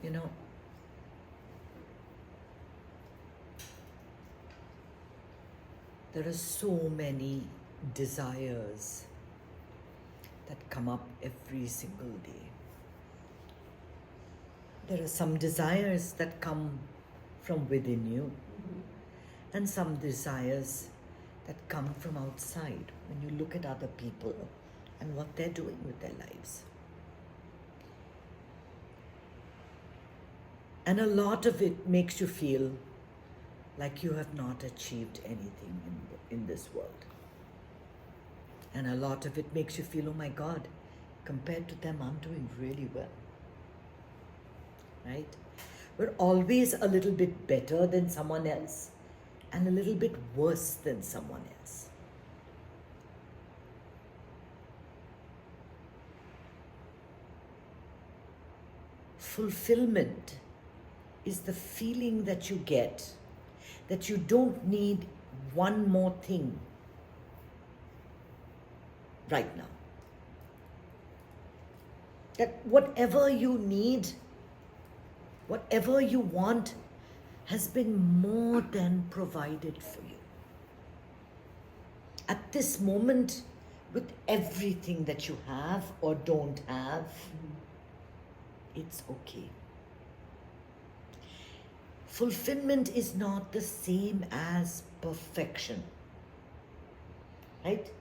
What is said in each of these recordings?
You know, there are so many desires that come up every single day. There are some desires that come from within you, and some desires that come from outside when you look at other people and what they're doing with their lives. And a lot of it makes you feel like you have not achieved anything in this world. And a lot of it makes you feel, oh my God, compared to them, I'm doing really well. Right? We're always a little bit better than someone else and a little bit worse than someone else. Fulfillment is the feeling that you get that you don't need one more thing right now. That whatever you need, whatever you want, has been more than provided for you. At this moment, with everything that you have or don't have, it's okay. Fulfillment is not the same as perfection, right?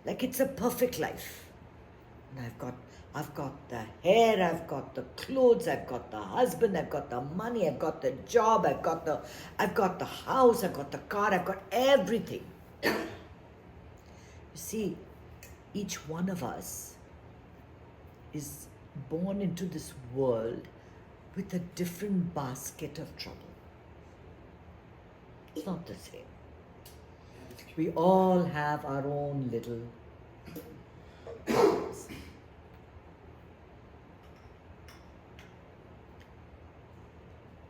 Like it's a perfect life. And I've got the hair, I've got the clothes, I've got the husband, I've got the money, I've got the job, I've got the house, I've got the car, I've got everything. You see, each one of us is born into this world with a different basket of trouble. It's not the same. We all have our own little problems.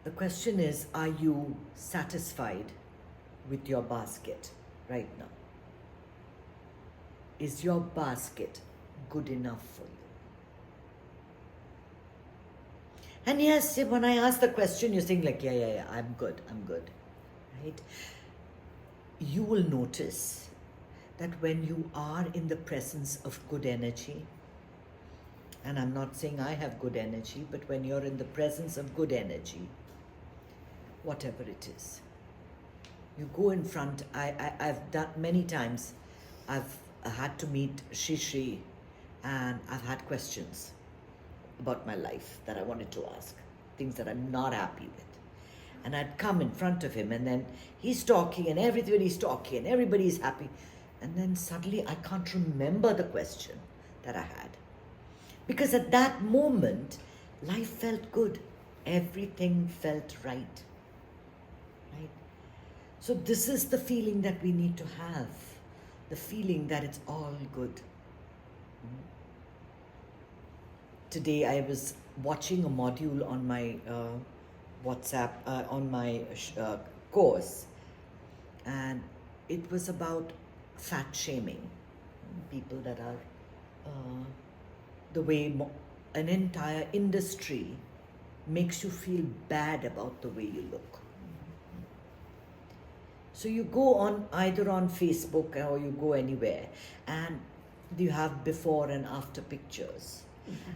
The question is, are you satisfied with your basket right now? Is your basket good enough for you? And yes, when I ask the question, you're saying like, yeah, I'm good, right? You will notice that when you are in the presence of good energy, and I'm not saying I have good energy, but when you're in the presence of good energy, whatever it is, you go in front. I've done many times, I've had to meet Shri, and I've had questions about my life that I wanted to ask, things that I'm not happy with. And I'd come in front of him, and then he's talking, and everybody's talking, and everybody's happy. And then suddenly I can't remember the question that I had. Because at that moment, life felt good. Everything felt right. Right? So this is the feeling that we need to have. The feeling that it's all good. Today I was watching a module on my WhatsApp, on my course, and it was about fat shaming. People that are, the way an entire industry makes you feel bad about the way you look. So you go on either on Facebook or you go anywhere, and you have before and after pictures.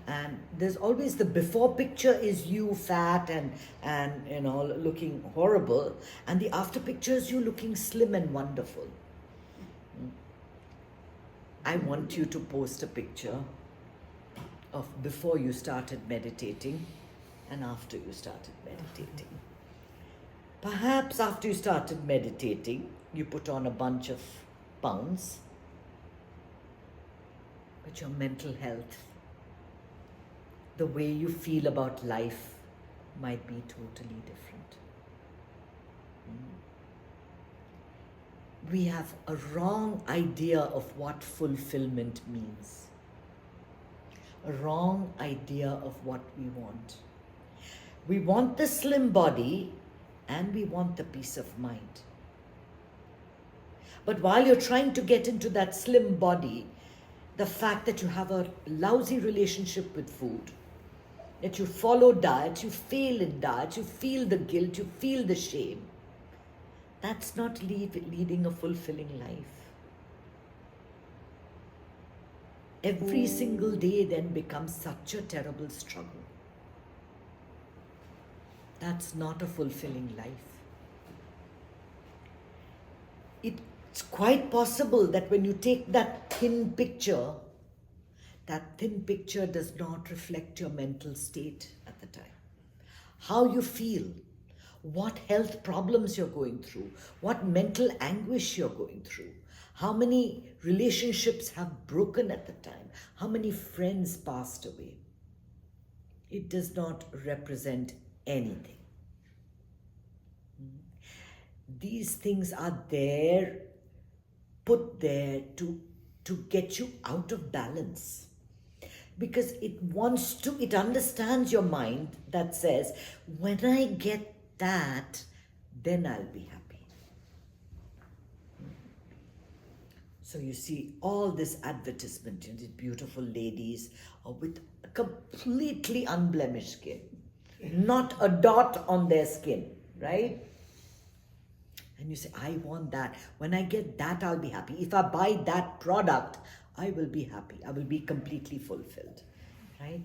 And there's always the before picture is you fat and you know looking horrible, and the after picture is you looking slim and wonderful. I want you to post a picture of before you started meditating and after you started meditating. Perhaps after you started meditating, you put on a bunch of pounds, but your mental health, the way you feel about life might be totally different. We have a wrong idea of what fulfillment means. A wrong idea of what we want. We want the slim body and we want the peace of mind. But while you're trying to get into that slim body, the fact that you have a lousy relationship with food, that you follow diets, you fail in diets, you feel the guilt, you feel the shame. That's not leading a fulfilling life. Every single day then becomes such a terrible struggle. That's not a fulfilling life. It's quite possible that when you take that thin picture does not reflect your mental state at the time. How you feel, what health problems you're going through, what mental anguish you're going through, how many relationships have broken at the time, how many friends passed away. It does not represent anything. These things are there, put there to get you out of balance. Because it understands your mind that says, when I get that, then I'll be happy. So you see all this advertisement, these beautiful ladies with a completely unblemished skin, not a dot on their skin, right? And you say, I want that. When I get that, I'll be happy. If I buy that product, I will be happy. I will be completely fulfilled, right?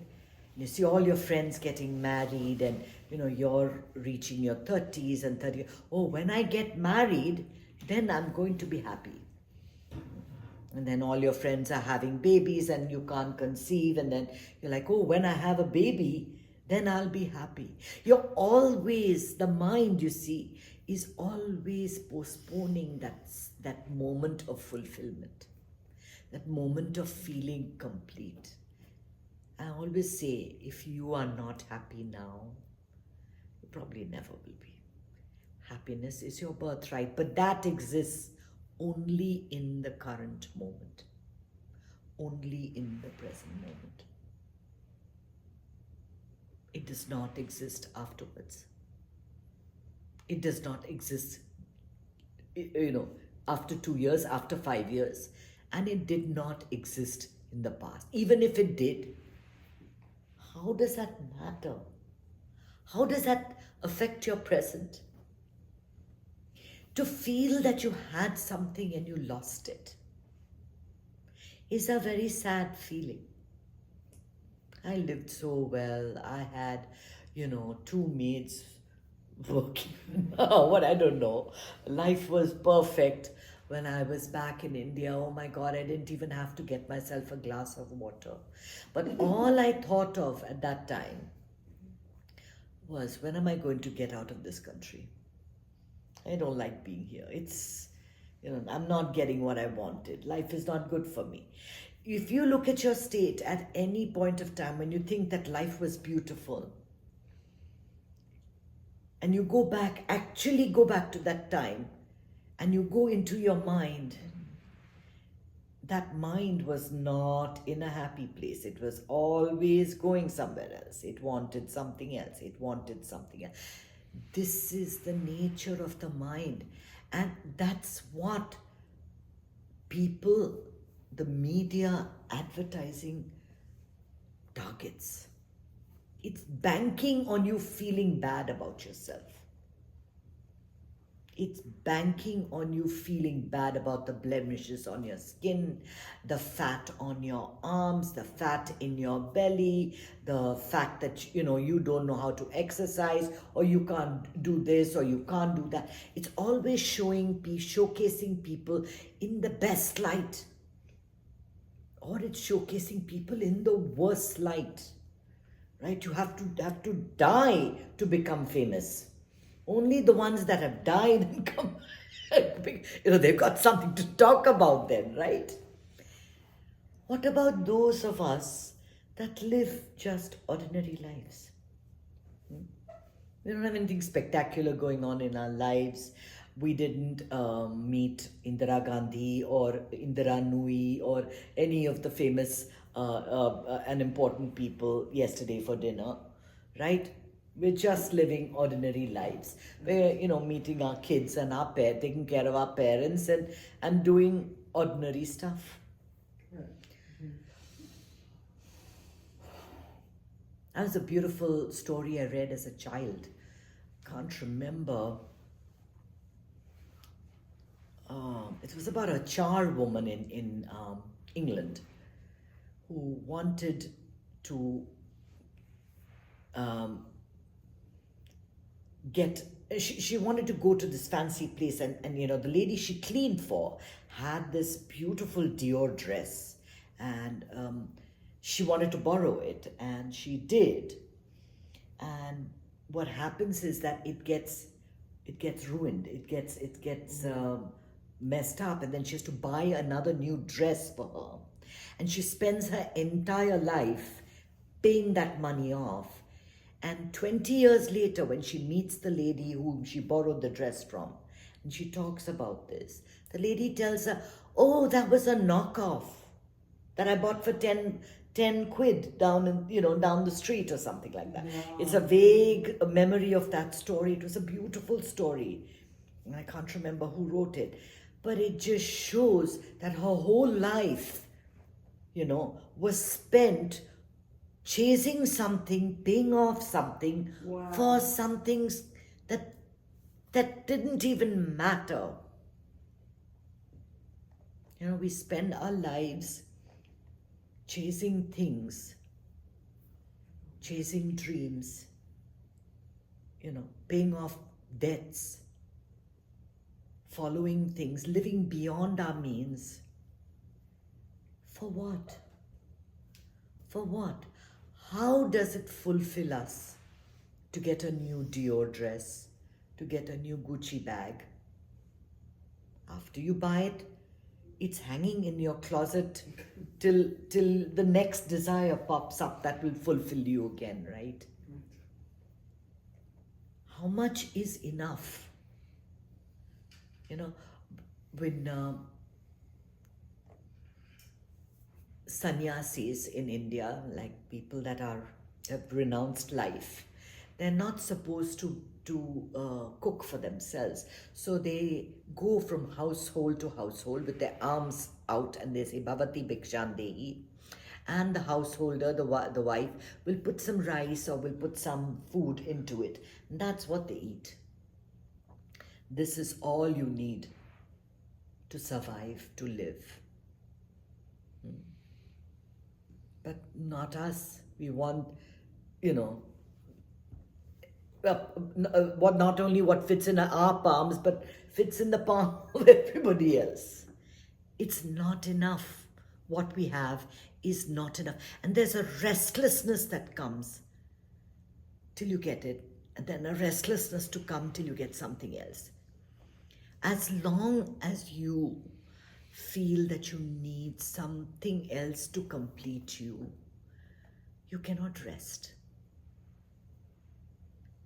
You see all your friends getting married and, you're reaching your 30s and 30. Oh, when I get married, then I'm going to be happy. And then all your friends are having babies and you can't conceive. And then you're like, oh, when I have a baby, then I'll be happy. The mind, you see, is always postponing that moment of fulfillment, that moment of feeling complete. I always say, if you are not happy now, you probably never will be. Happiness is your birthright, but that exists only in the current moment, only in the present moment. It does not exist afterwards. It does not exist, after 2 years, after 5 years. And it did not exist in the past. Even if it did, how does that matter? How does that affect your present? To feel that you had something and you lost it is a very sad feeling. I lived so well. I had, 2 maids working. I don't know. Life was perfect when I was back in India. Oh my God, I didn't even have to get myself a glass of water. But all I thought of at that time was, when am I going to get out of this country? I don't like being here. I'm not getting what I wanted. Life is not good for me. If you look at your state at any point of time when you think that life was beautiful, and you actually go back to that time, and you go into your mind, that mind was not in a happy place. It was always going somewhere else. It wanted something else. It wanted something else. This is the nature of the mind. And that's what people, the media, advertising targets. It's banking on you feeling bad about yourself. It's banking on you feeling bad about the blemishes on your skin, the fat on your arms, the fat in your belly, the fact that, you don't know how to exercise, or you can't do this, or you can't do that. It's always showcasing people in the best light, or it's showcasing people in the worst light, right? You have to die to become famous. Only the ones that have died and come, they've got something to talk about then, right? What about those of us that live just ordinary lives? We don't have anything spectacular going on in our lives. We didn't meet Indira Gandhi or Indira Nui or any of the famous and important people yesterday for dinner, right? We're just living ordinary lives. We're, meeting our kids and taking care of our parents and doing ordinary stuff. That was a beautiful story I read as a child. Can't remember. It was about a charwoman in England who wanted to um, get she wanted to go to this fancy place, and the lady she cleaned for had this beautiful Dior dress, and she wanted to borrow it, and she did. And what happens is that it gets ruined, it gets messed up, and then she has to buy another new dress for her, and she spends her entire life paying that money off. And 20 years later, when she meets the lady whom she borrowed the dress from, and she talks about this, the lady tells her, "Oh, that was a knockoff that I bought for 10 quid down the street," or something like that. Wow. It's a vague memory of that story. It was a beautiful story. And I can't remember who wrote it. But it just shows that her whole life, was spent chasing something, paying off something. Wow. For some things that didn't even matter. We spend our lives chasing things, chasing dreams, paying off debts, following things, living beyond our means. For what? For what? How does it fulfill us to get a new Dior dress, to get a new Gucci bag? After you buy it, it's hanging in your closet till the next desire pops up that will fulfill you again, right? How much is enough? When sannyasis in India, like people that have renounced life, they're not supposed to cook for themselves. So they go from household to household with their arms out, and they say Bhavati Bhikshandehi. And the householder, the wife, will put some rice or will put some food into it. And that's what they eat. This is all you need to survive, to live. But not us. We want, not only what fits in our palms, but fits in the palm of everybody else. It's not enough. What we have is not enough. And there's a restlessness that comes till you get it, and then a restlessness to come till you get something else. As long as you feel that you need something else to complete you, you cannot rest.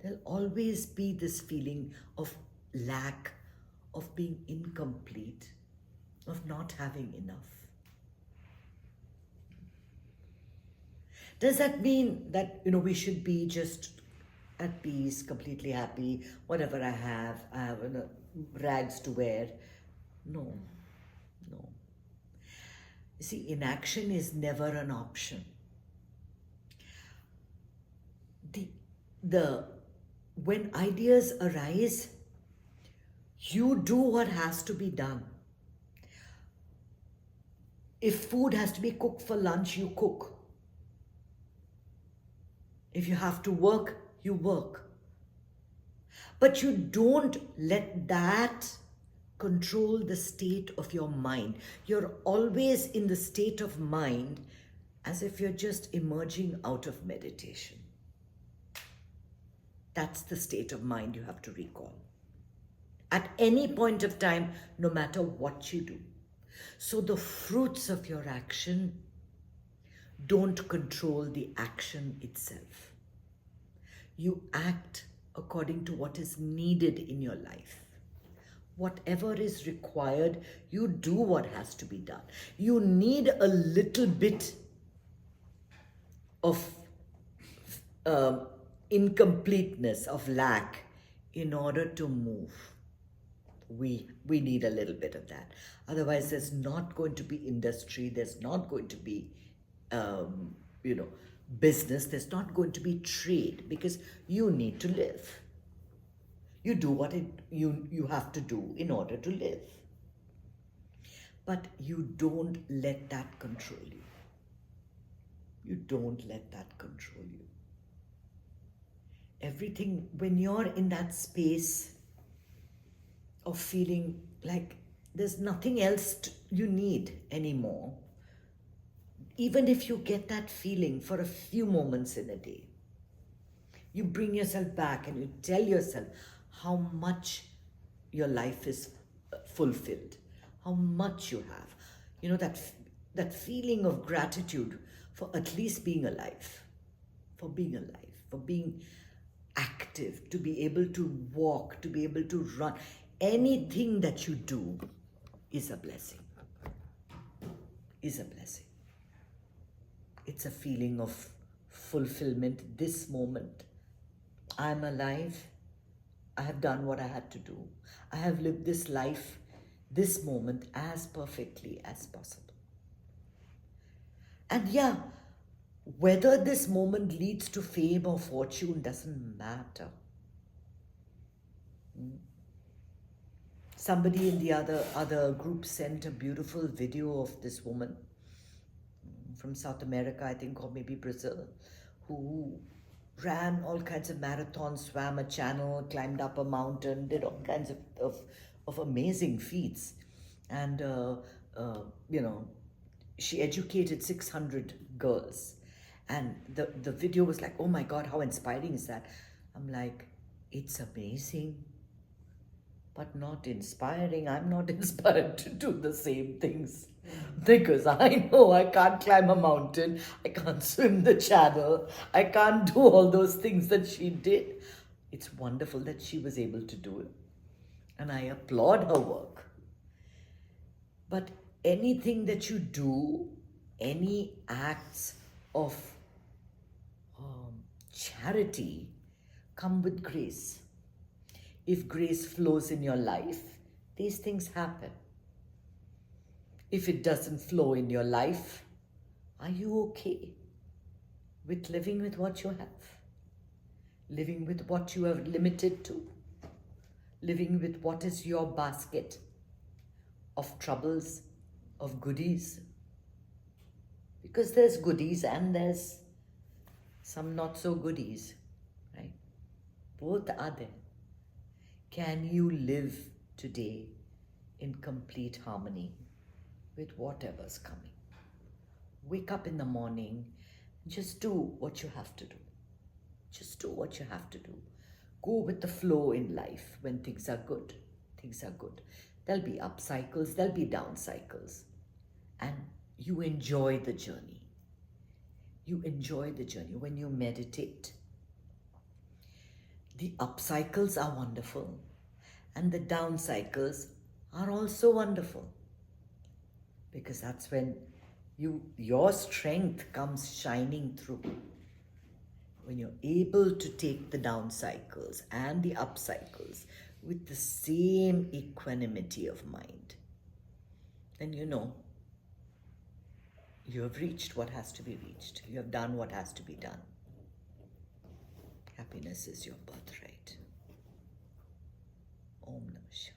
There'll always be this feeling of lack, of being incomplete, of not having enough. Does that mean that, we should be just at peace, completely happy, whatever I have rags to wear? No. You see, inaction is never an option. When ideas arise, you do what has to be done. If food has to be cooked for lunch, you cook. If you have to work, you work. But you don't let that control the state of your mind. You're always in the state of mind as if you're just emerging out of meditation. That's the state of mind you have to recall. At any point of time, no matter what you do. So the fruits of your action don't control the action itself. You act according to what is needed in your life. Whatever is required, you do what has to be done. You need a little bit of incompleteness, of lack, in order to move. We need a little bit of that. Otherwise, there's not going to be industry. There's not going to be, business, there's not going to be trade, because you need to live. You do what you have to do in order to live. But you don't let that control you. You don't let that control you. Everything, when you're in that space of feeling like there's nothing else you need anymore, even if you get that feeling for a few moments in a day, you bring yourself back and you tell yourself how much your life is fulfilled, how much you have. You know, that feeling of gratitude for at least being alive, for being active, to be able to walk, to be able to run. Anything that you do is a blessing. Is a blessing. It's a feeling of fulfillment. This moment, I'm alive. I have done what I had to do. I have lived this life, this moment, as perfectly as possible. And yeah, whether this moment leads to fame or fortune doesn't matter. Somebody in the other group sent a beautiful video of this woman from South America, I think, or maybe Brazil, who ran all kinds of marathons, swam a channel, climbed up a mountain, did all kinds of amazing feats. And, you know, she educated 600 girls. And the video was like, oh my God, how inspiring is that? I'm like, it's amazing, but not inspiring. I'm not inspired to do the same things, because I know I can't climb a mountain, I can't swim the channel, I can't do all those things that she did. It's wonderful that she was able to do it, and I applaud her work. But anything that you do, any acts of charity, come with grace. If grace flows in your life, these things happen. If it doesn't flow in your life, are you okay with living with what you have? Living with what you are limited to? Living with what is your basket of troubles, of goodies? Because there's goodies and there's some not so goodies, right? Both are there. Can you live today in complete harmony with whatever's coming? Wake up in the morning, just do what you have to do. Just do what you have to do. Go with the flow in life. When things are good, things are good. There'll be up cycles, there'll be down cycles. And you enjoy the journey. You enjoy the journey when you meditate. The up cycles are wonderful, and the down cycles are also wonderful, because that's when your strength comes shining through. When you're able to take the down cycles and the up cycles with the same equanimity of mind, then you know you have reached what has to be reached. You have done what has to be done. Happiness is your birthright. Om Namah Shivaya.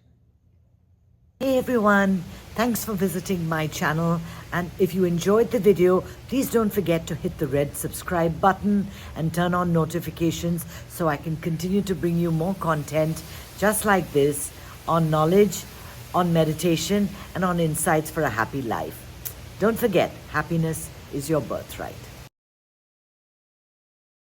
Hey everyone, thanks for visiting my channel, and if you enjoyed the video, please don't forget to hit the red subscribe button and turn on notifications so I can continue to bring you more content just like this on knowledge, on meditation, and on insights for a happy life. Don't forget, happiness is your birthright.